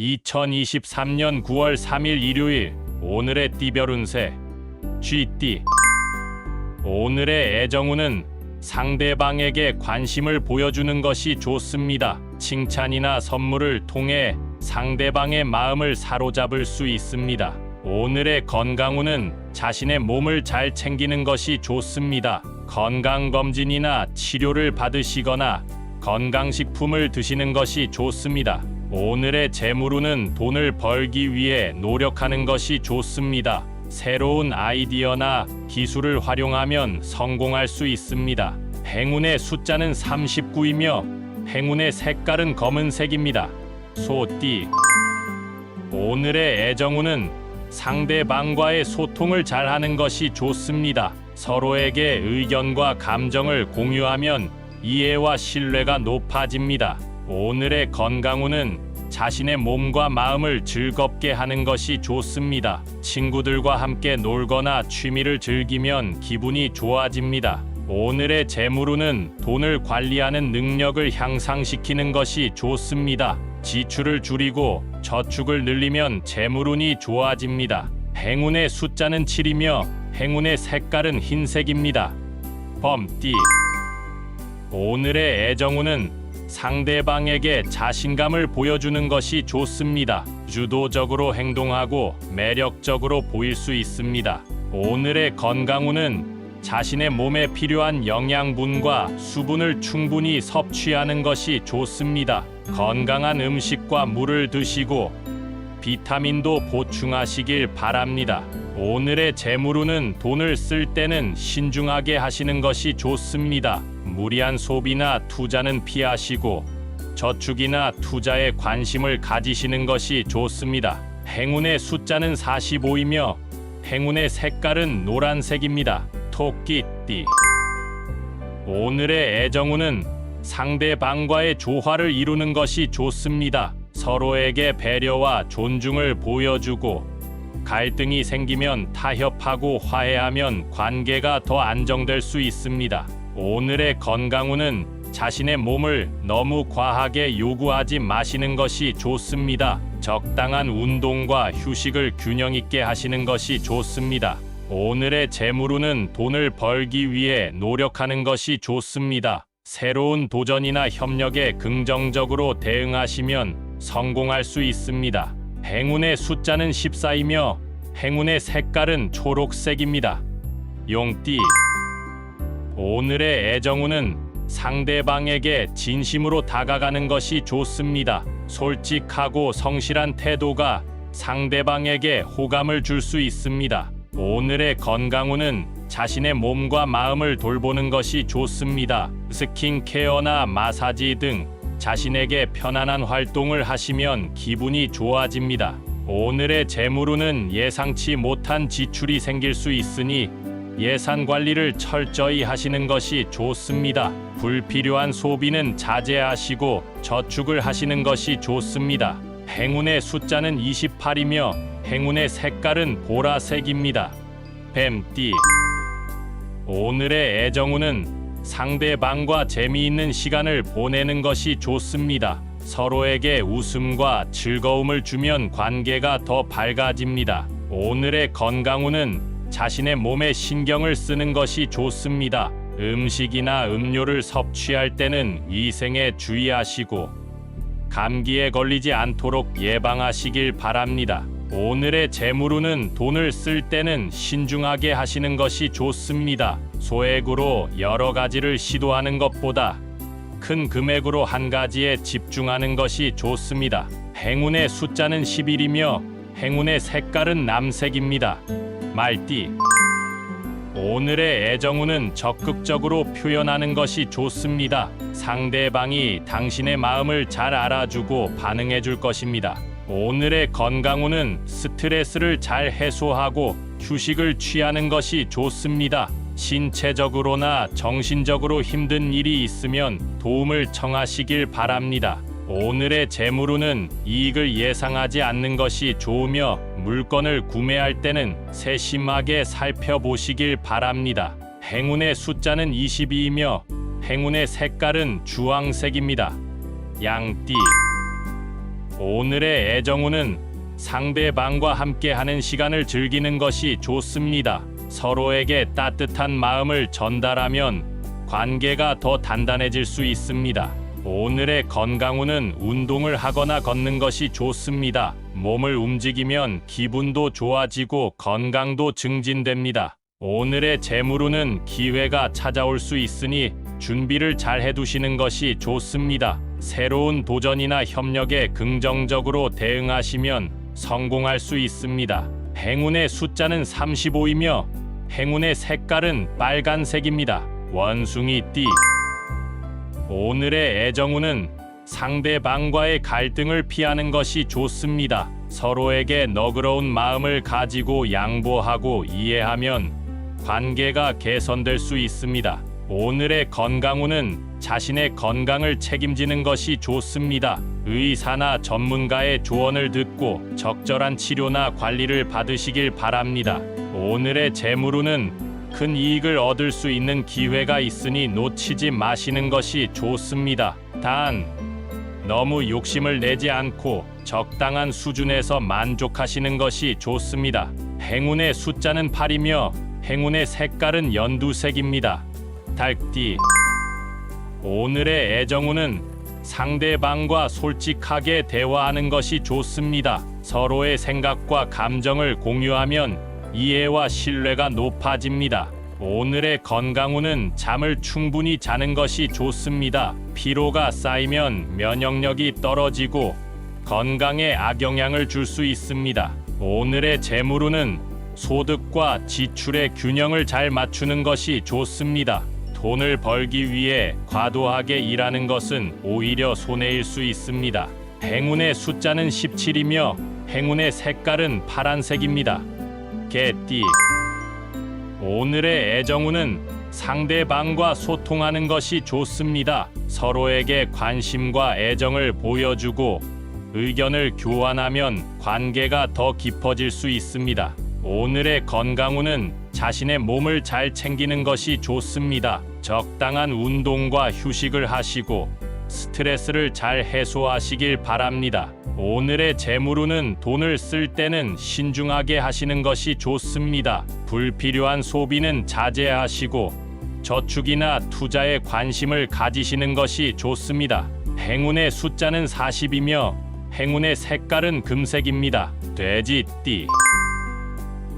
2023년 9월 3일 일요일. 오늘의 띠별 운세. 쥐띠. 오늘의 애정운은 상대방에게 관심을 보여주는 것이 좋습니다. 칭찬이나 선물을 통해 상대방의 마음을 사로잡을 수 있습니다. 오늘의 건강운은 자신의 몸을 잘 챙기는 것이 좋습니다. 건강검진이나 치료를 받으시거나 건강식품을 드시는 것이 좋습니다. 오늘의 재물운은 돈을 벌기 위해 노력하는 것이 좋습니다. 새로운 아이디어나 기술을 활용하면 성공할 수 있습니다. 행운의 숫자는 39이며 행운의 색깔은 검은색입니다. 소띠. 오늘의 애정운은 상대방과의 소통을 잘하는 것이 좋습니다. 서로에게 의견과 감정을 공유하면 이해와 신뢰가 높아집니다. 오늘의 건강운은 자신의 몸과 마음을 즐겁게 하는 것이 좋습니다. 친구들과 함께 놀거나 취미를 즐기면 기분이 좋아집니다. 오늘의 재물운은 돈을 관리하는 능력을 향상시키는 것이 좋습니다. 지출을 줄이고 저축을 늘리면 재물운이 좋아집니다. 행운의 숫자는 7이며 행운의 색깔은 흰색입니다. 범띠. 오늘의 애정운은 상대방에게 자신감을 보여주는 것이 좋습니다. 주도적으로 행동하고 매력적으로 보일 수 있습니다. 오늘의 건강운은 자신의 몸에 필요한 영양분과 수분을 충분히 섭취하는 것이 좋습니다. 건강한 음식과 물을 드시고 비타민도 보충하시길 바랍니다. 오늘의 재물운은 돈을 쓸 때는 신중하게 하시는 것이 좋습니다. 무리한 소비나 투자는 피하시고 저축이나 투자에 관심을 가지시는 것이 좋습니다. 행운의 숫자는 45이며 행운의 색깔은 노란색입니다. 토끼띠. 오늘의 애정운은 상대방과의 조화를 이루는 것이 좋습니다. 서로에게 배려와 존중을 보여주고 갈등이 생기면 타협하고 화해하면 관계가 더 안정될 수 있습니다. 오늘의 건강운은 자신의 몸을 너무 과하게 요구하지 마시는 것이 좋습니다. 적당한 운동과 휴식을 균형 있게 하시는 것이 좋습니다. 오늘의 재물운은 돈을 벌기 위해 노력하는 것이 좋습니다. 새로운 도전이나 협력에 긍정적으로 대응하시면 성공할 수 있습니다. 행운의 숫자는 14이며 행운의 색깔은 초록색입니다. 용띠. 오늘의 애정운은 상대방에게 진심으로 다가가는 것이 좋습니다. 솔직하고 성실한 태도가 상대방에게 호감을 줄 수 있습니다. 오늘의 건강운은 자신의 몸과 마음을 돌보는 것이 좋습니다. 스킨케어나 마사지 등 자신에게 편안한 활동을 하시면 기분이 좋아집니다. 오늘의 재물운은 예상치 못한 지출이 생길 수 있으니 예산 관리를 철저히 하시는 것이 좋습니다. 불필요한 소비는 자제하시고 저축을 하시는 것이 좋습니다. 행운의 숫자는 28이며 행운의 색깔은 보라색입니다. 뱀띠. 오늘의 애정운은 상대방과 재미있는 시간을 보내는 것이 좋습니다. 서로에게 웃음과 즐거움을 주면 관계가 더 밝아집니다. 오늘의 건강운은 자신의 몸에 신경을 쓰는 것이 좋습니다. 음식이나 음료를 섭취할 때는 위생에 주의하시고 감기에 걸리지 않도록 예방하시길 바랍니다. 오늘의 재물운은 돈을 쓸 때는 신중하게 하시는 것이 좋습니다. 소액으로 여러 가지를 시도하는 것보다 큰 금액으로 한 가지에 집중하는 것이 좋습니다. 행운의 숫자는 11이며 행운의 색깔은 남색입니다. 말띠. 오늘의 애정운은 적극적으로 표현하는 것이 좋습니다. 상대방이 당신의 마음을 잘 알아주고 반응해 줄 것입니다. 오늘의 건강운은 스트레스를 잘 해소하고 휴식을 취하는 것이 좋습니다. 신체적으로나 정신적으로 힘든 일이 있으면 도움을 청하시길 바랍니다. 오늘의 재물운은 이익을 예상하지 않는 것이 좋으며 물건을 구매할 때는 세심하게 살펴보시길 바랍니다. 행운의 숫자는 22이며 행운의 색깔은 주황색입니다. 양띠. 오늘의 애정운은 상대방과 함께하는 시간을 즐기는 것이 좋습니다. 서로에게 따뜻한 마음을 전달하면 관계가 더 단단해질 수 있습니다. 오늘의 건강운은 운동을 하거나 걷는 것이 좋습니다. 몸을 움직이면 기분도 좋아지고 건강도 증진됩니다. 오늘의 재물운은 기회가 찾아올 수 있으니 준비를 잘 해두시는 것이 좋습니다. 새로운 도전이나 협력에 긍정적으로 대응하시면 성공할 수 있습니다. 행운의 숫자는 35이며 행운의 색깔은 빨간색입니다. 원숭이띠. 오늘의 애정운은 상대방과의 갈등을 피하는 것이 좋습니다. 서로에게 너그러운 마음을 가지고 양보하고 이해하면 관계가 개선될 수 있습니다. 오늘의 건강운은 자신의 건강을 책임지는 것이 좋습니다. 의사나 전문가의 조언을 듣고 적절한 치료나 관리를 받으시길 바랍니다. 오늘의 재물운은 큰 이익을 얻을 수 있는 기회가 있으니 놓치지 마시는 것이 좋습니다. 단, 너무 욕심을 내지 않고 적당한 수준에서 만족하시는 것이 좋습니다. 행운의 숫자는 8이며 행운의 색깔은 연두색입니다. 닭띠. 오늘의 애정운은 상대방과 솔직하게 대화하는 것이 좋습니다. 서로의 생각과 감정을 공유하면 이해와 신뢰가 높아집니다. 오늘의 건강운은 잠을 충분히 자는 것이 좋습니다. 피로가 쌓이면 면역력이 떨어지고 건강에 악영향을 줄 수 있습니다. 오늘의 재물운은 소득과 지출의 균형을 잘 맞추는 것이 좋습니다. 돈을 벌기 위해 과도하게 일하는 것은 오히려 손해일 수 있습니다. 행운의 숫자는 17이며 행운의 색깔은 파란색입니다. 개띠. 오늘의 애정운은 상대방과 소통하는 것이 좋습니다. 서로에게 관심과 애정을 보여주고 의견을 교환하면 관계가 더 깊어질 수 있습니다. 오늘의 건강운은 자신의 몸을 잘 챙기는 것이 좋습니다. 적당한 운동과 휴식을 하시고 스트레스를 잘 해소하시길 바랍니다. 오늘의 재물운은 돈을 쓸 때는 신중하게 하시는 것이 좋습니다. 불필요한 소비는 자제하시고 저축이나 투자에 관심을 가지시는 것이 좋습니다. 행운의 숫자는 40이며 행운의 색깔은 금색입니다. 돼지띠.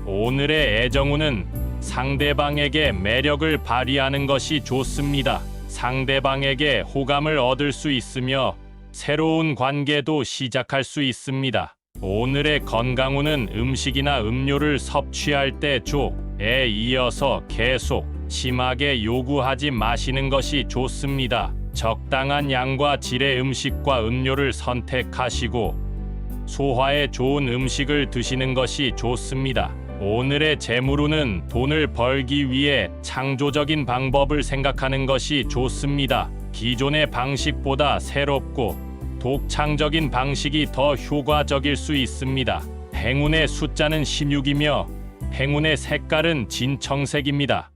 오늘의 애정운은 상대방에게 매력을 발휘하는 것이 좋습니다. 상대방에게 호감을 얻을 수 있으며 새로운 관계도 시작할 수 있습니다. 오늘의 건강운은 음식이나 음료를 섭취할 때 조에 이어서 계속 심하게 요구하지 마시는 것이 좋습니다. 적당한 양과 질의 음식과 음료를 선택하시고 소화에 좋은 음식을 드시는 것이 좋습니다. 오늘의 재물운은 돈을 벌기 위해 창조적인 방법을 생각하는 것이 좋습니다. 기존의 방식보다 새롭고 독창적인 방식이 더 효과적일 수 있습니다. 행운의 숫자는 16이며 행운의 색깔은 진청색입니다.